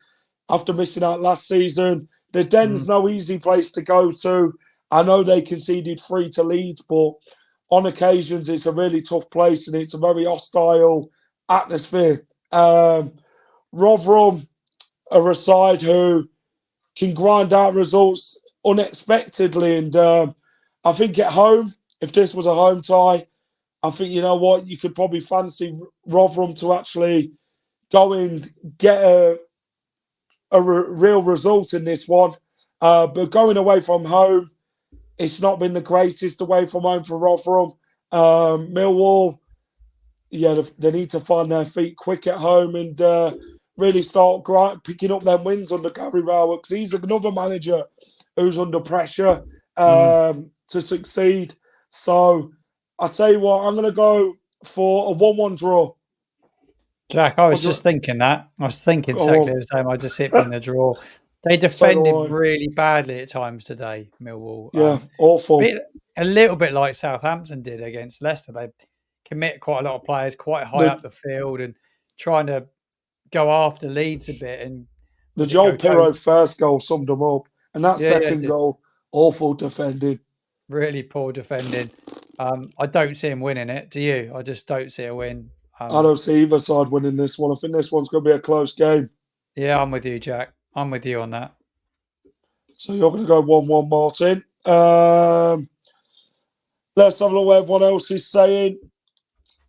after missing out last season. The Den's no easy place to go to. I know they conceded 3 to Leeds, but on occasions it's a really tough place and it's a very hostile atmosphere. Rotherham are a side who can grind out results unexpectedly, and I think at home, if this was a home tie, I think, you know what, you could probably fancy Rotherham to actually go and get a real result in this one. But going away from home, it's not been the greatest away from home for Rotherham. Millwall, yeah, they need to find their feet quick at home and really start picking up them wins under Gary Rowett, because he's another manager who's under pressure to succeed. So I'll tell you what, I'm going to go for a 1-1 draw. Jack, I was just thinking that. I was thinking exactly the same. I just hit in the draw. They defended really badly at times today, Millwall. Yeah, awful. A little bit like Southampton did against Leicester. They commit quite a lot of players quite high up the field and trying to go after Leeds a bit. And the Joel Pirro first goal summed them up. And that second goal, awful defending. Really poor defending. I don't see him winning it. Do you? I just don't see a win. I don't see either side winning this one. I think this one's going to be a close game. Yeah, I'm with you, Jack. I'm with you on that. So you're going to go 1-1, Martin. Let's have a look what everyone else is saying.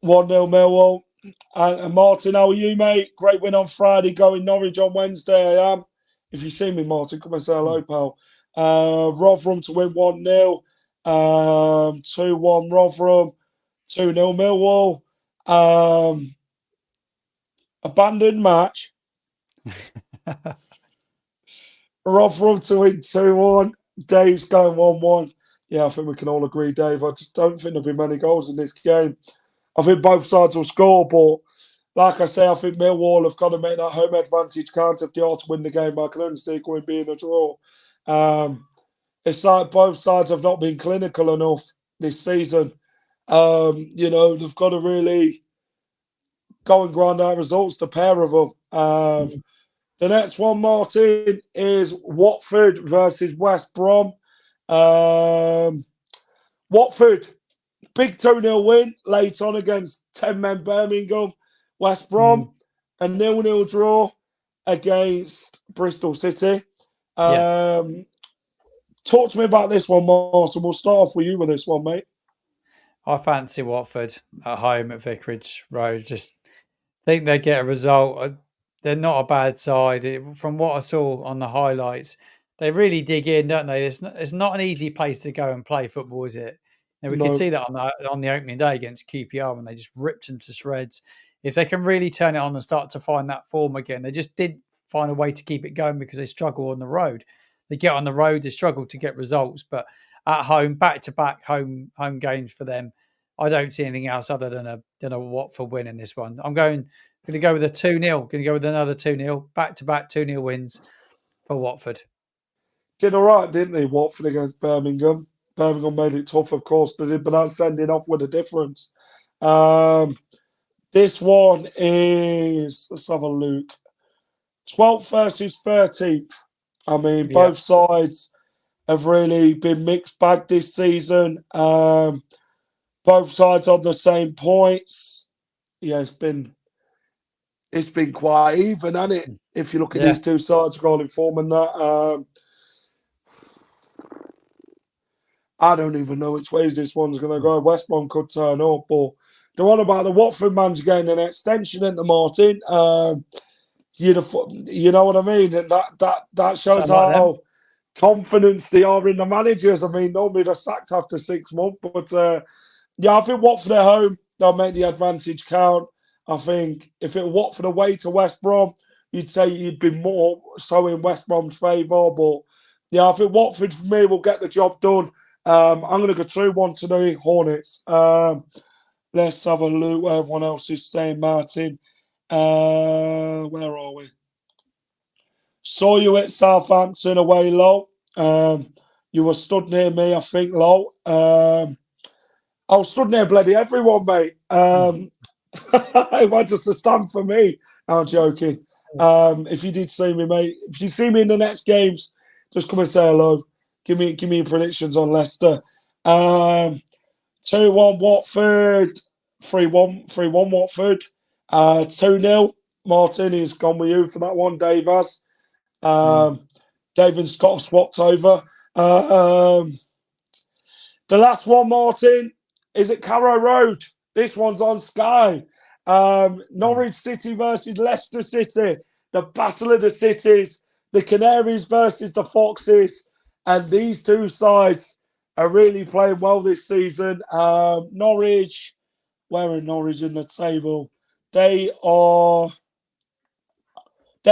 1-0 Millwall. And Martin, how are you, mate? Great win on Friday, going Norwich on Wednesday, I am. If you see me, Martin, come and say hello, pal. Rotherham to win 1-0. 2-1 Rotherham. 2-0 Millwall. Abandoned match. Rotherham to win 2-1. Dave's going 1-1. Yeah, I think we can all agree, Dave. I just don't think there'll be many goals in this game. I think both sides will score, but like I say, I think Millwall have got to make that home advantage count if they are to win the game. I can only see it going being a draw. It's like both sides have not been clinical enough this season. They've got to really go and grind out results, the pair of them. The next one, Martin, is Watford versus West Brom. Watford, big 2-0 win late on against 10-men Birmingham. West Brom, a 0-0 draw against Bristol City. Talk to me about this one, Martin. We'll start off with you with this one, mate. I fancy Watford at home at Vicarage Road. Just think they get a result. They're not a bad side. From what I saw on the highlights, they really dig in, don't they? It's not an easy place to go and play football, is it? And we could see that on the opening day against QPR when they just ripped them to shreds. If they can really turn it on and start to find that form again, they just did find a way to keep it going because they struggle on the road. They get on the road, they struggle to get results, but at home, back-to-back home games for them, I don't see anything else other than a Watford win in this one. I'm going Going to go with a 2-0. Going to go with another 2-0. Back-to-back 2-0 wins for Watford. Did all right, didn't they, Watford against Birmingham? Birmingham made it tough, of course, but that sending off with a difference. This one is, let's have a look, 12th versus 13th. I mean, both sides have really been mixed bag this season. Both sides on the same points. Yeah, it's been quite even, hasn't it? If you look at these two sides, rolling form and that. I don't even know which ways this one's going to go. West Brom could turn up, but they're on about the Watford man's getting an extension into Martin. You know what I mean? And that shows how confident they are in the managers. I mean, normally they're sacked after 6 months, but I think Watford at home, they'll make the advantage count. I think if it were Watford away to West Brom, you'd say you'd be more so in West Brom's favour. But I think Watford for me will get the job done. I'm going to go 2-1 to the Hornets. Let's have a look what everyone else is saying, Martin. Where are we? Saw you at Southampton away, Low. You were stood near me, I think, Low. I was stood near bloody everyone, mate. It was just a stand for me. I'm joking. If you did see me, mate, if you see me in the next games, just come and say hello. Give me your predictions on Leicester. 2-1 Watford, 3-1 Watford, 2-0. Martin has gone with you for that one, Dave has. Dave and Scott swapped over. The last one, Martin, is at Carrow Road. This one's on Sky. Norwich City versus Leicester City. The battle of the cities. The Canaries versus the Foxes. And these two sides are really playing well this season. Norwich, where are Norwich in the table? They're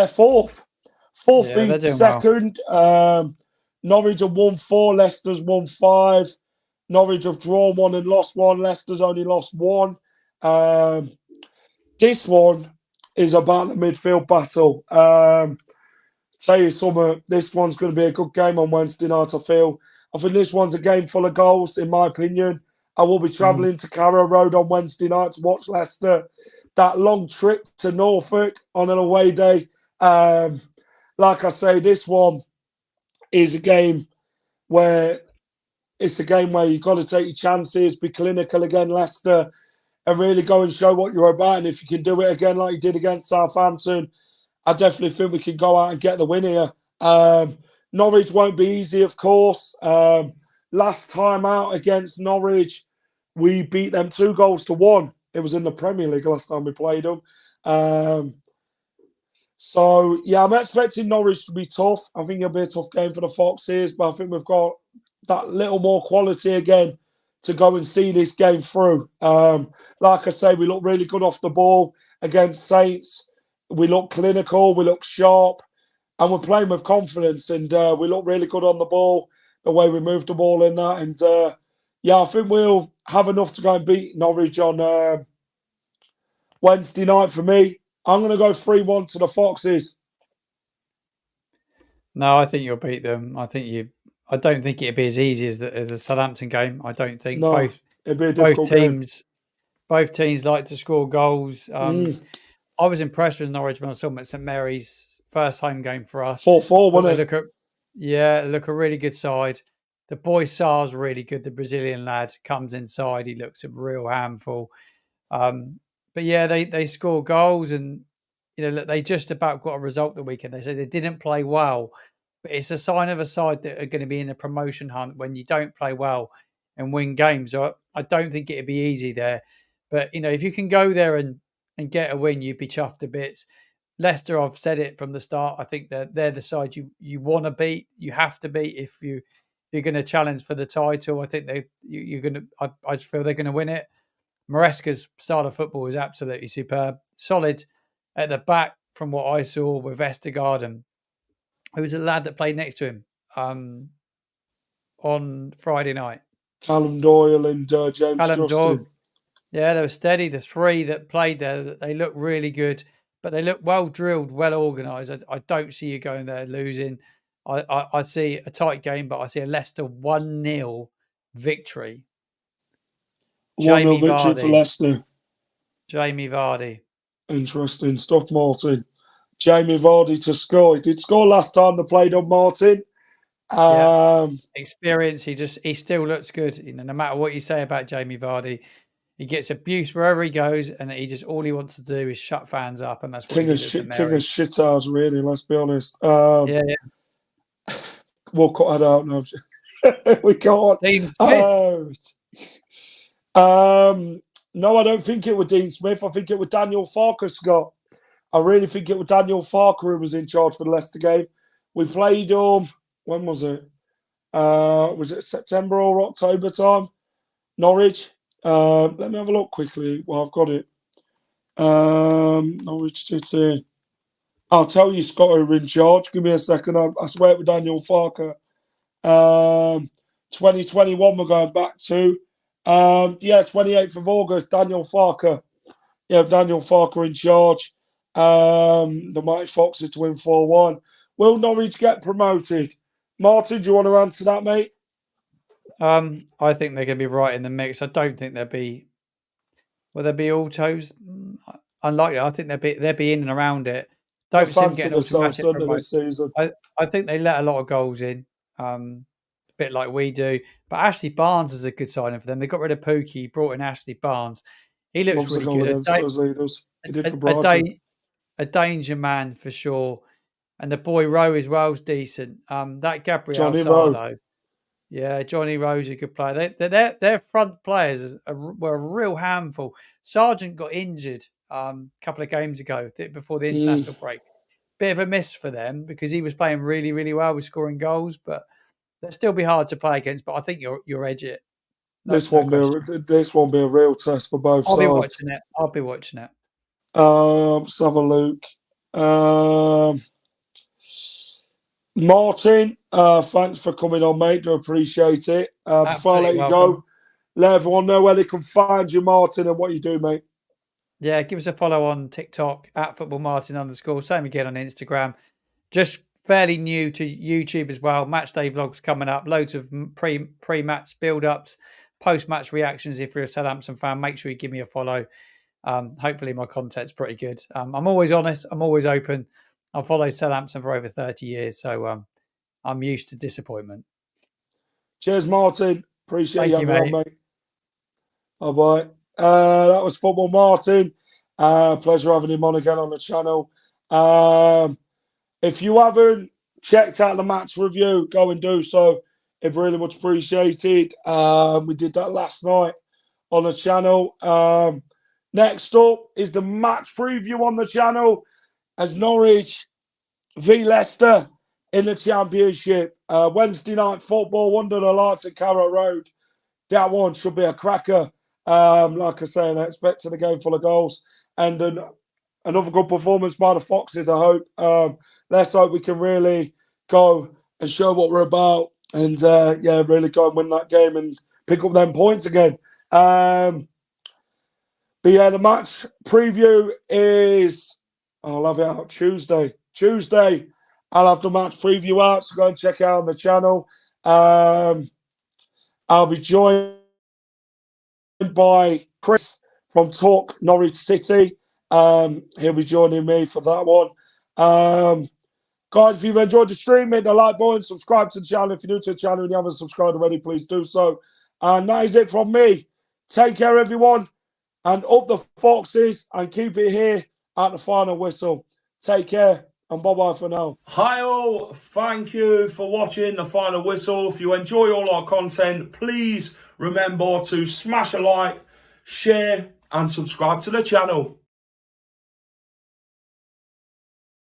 fourth. Fourth beat second. Well. Norwich have won 4, Leicester's won 5. Norwich have drawn 1 and lost 1. Leicester's only lost 1. This one is about the midfield battle. Tell you something, this one's going to be a good game on Wednesday night, I feel. I think this one's a game full of goals, in my opinion. I will be travelling to Carrow Road on Wednesday night to watch Leicester. That long trip to Norfolk on an away day. Like I say, this one is a game where you've got to take your chances, be clinical again, Leicester, and really go and show what you're about. And if you can do it again like you did against Southampton, I definitely think we can go out and get the win here. Norwich won't be easy, of course. Last time out against Norwich, we beat them 2-1. It was in the Premier League last time we played them. So, yeah, I'm expecting Norwich to be tough. I think it'll be a tough game for the Foxes, but I think we've got that little more quality again to go and see this game through. Like I say, we look really good off the ball against Saints. We look clinical, we look sharp, and we're playing with confidence. And we look really good on the ball, the way we move the ball in that. And I think we'll have enough to go and beat Norwich on Wednesday night for me. I'm going to go 3-1 to the Foxes. No, I think you'll beat them. I don't think it'd be as easy as the Southampton game. I don't think it'd be a difficult game. Both teams like to score goals. I was impressed with Norwich when I saw them at St Mary's, first home game for us. 4-4, wasn't it? Look a really good side. The boy Sarr's really good. The Brazilian lad comes inside. He looks a real handful. But yeah, they score goals, and they just about got a result the weekend. They said they didn't play well, but it's a sign of a side that are going to be in the promotion hunt when you don't play well and win games. So I don't think it'd be easy there. But if you can go there and get a win, you'd be chuffed to bits. Leicester, I've said it from the start. I think that they're the side you want to beat. You have to beat if you're going to challenge for the title. I think you're going to. I just feel they're going to win it. Maresca's style of football is absolutely superb. Solid at the back from what I saw with Vestergaard, and who was a lad that played next to him on Friday night. Callum Doyle and James Justin. Yeah, they were steady. The three that played there, they look really good, but they look well drilled, well organised. I don't see you going there losing. I see a tight game, but I see a Leicester 1-0 victory. 1-0 Jamie victory for Vardy. Leicester. Jamie Vardy. Interesting stuff, Martin. Jamie Vardy to score. He did score last time they played on Martin. Experience. He still looks good. You know, no matter what you say about Jamie Vardy, he gets abuse wherever he goes, and all he wants to do is shut fans up, and that's what King he of did shit, at St King of Mary's. shittards, really. Let's be honest. Yeah. We'll cut that out now. We can't. Dean Smith. No, I don't think it was Dean Smith. I think it was Daniel Farker, Scott. I really think it was Daniel Farker who was in charge for the Leicester game. We played when was it? Was it September or October time? Norwich. Let me have a look quickly while I've got it. Norwich City. I'll tell you, Scott, who were in charge. Give me a second. I swear it was Daniel Farker. 2021 we're going back to. 28th of August, Daniel Farker. Yeah, Daniel Farker in charge. The Mighty Foxes to win 4-1. Will Norwich get promoted? Martin, do you want to answer that, mate? I think they're going to be right in the mix. I don't think they'll be. Will there be autos? Unlikely. I think they'll be in and around it. Don't see them getting automatic promotion. This season. I think they let a lot of goals in, a bit like we do. But Ashley Barnes is a good signing for them. They got rid of Pookie, brought in Ashley Barnes. He looks really good. He did for Brighton. A danger man for sure. And the boy Rowe as well is decent. That Gabriel Johnny Sarr, Rowe. Yeah, Johnny Rowe's a good player. Their front players were a real handful. Sargent got injured a couple of games ago before the international break. Bit of a miss for them because he was playing really, really well with scoring goals, but they'll still be hard to play against. But I think you'll edge it. This won't be a real test for both sides. I'll be watching it. Let's have a look. Martin, thanks for coming on, mate. Do appreciate it. Before I let you go, let everyone know where they can find you, Martin, and what you do, mate. Yeah, give us a follow on TikTok at @footballmartin_. Same again on Instagram. Just fairly new to YouTube as well. Match day vlogs coming up. Loads of pre-match build-ups, post-match reactions. If you're a Southampton fan, make sure you give me a follow. Hopefully my content's pretty good. I'm always honest. I'm always open. I've followed Southampton for over 30 years, so I'm used to disappointment. Cheers, Martin. Appreciate you, mate. Bye-bye. That was Football Martin. Pleasure having him on again on the channel. If you haven't checked out the match review, go and do so. It's really much appreciated. We did that last night on the channel. Next up is the match preview on the channel as Norwich v Leicester in the Championship. Wednesday night football under the lights at Carrow Road. That one should be a cracker. Like I say, I'm expecting a game full of goals and another good performance by the Foxes, I hope. Let's hope we can really go and show what we're about and, really go and win that game and pick up them points again. But yeah, the match preview is, I'll have it out Tuesday. I'll have the match preview out, so go and check it out on the channel. I'll be joined by Chris from Talk Norwich City. He'll be joining me for that one. Guys, if you've enjoyed the stream, hit the like button, subscribe to the channel. If you're new to the channel and you haven't subscribed already, please do so. And that is it from me. Take care, everyone, and up the Foxes, and keep it here at the final whistle. Take care, and bye-bye for now. Hi all, thank you for watching the final whistle. If you enjoy all our content, please remember to smash a like, share, and subscribe to the channel.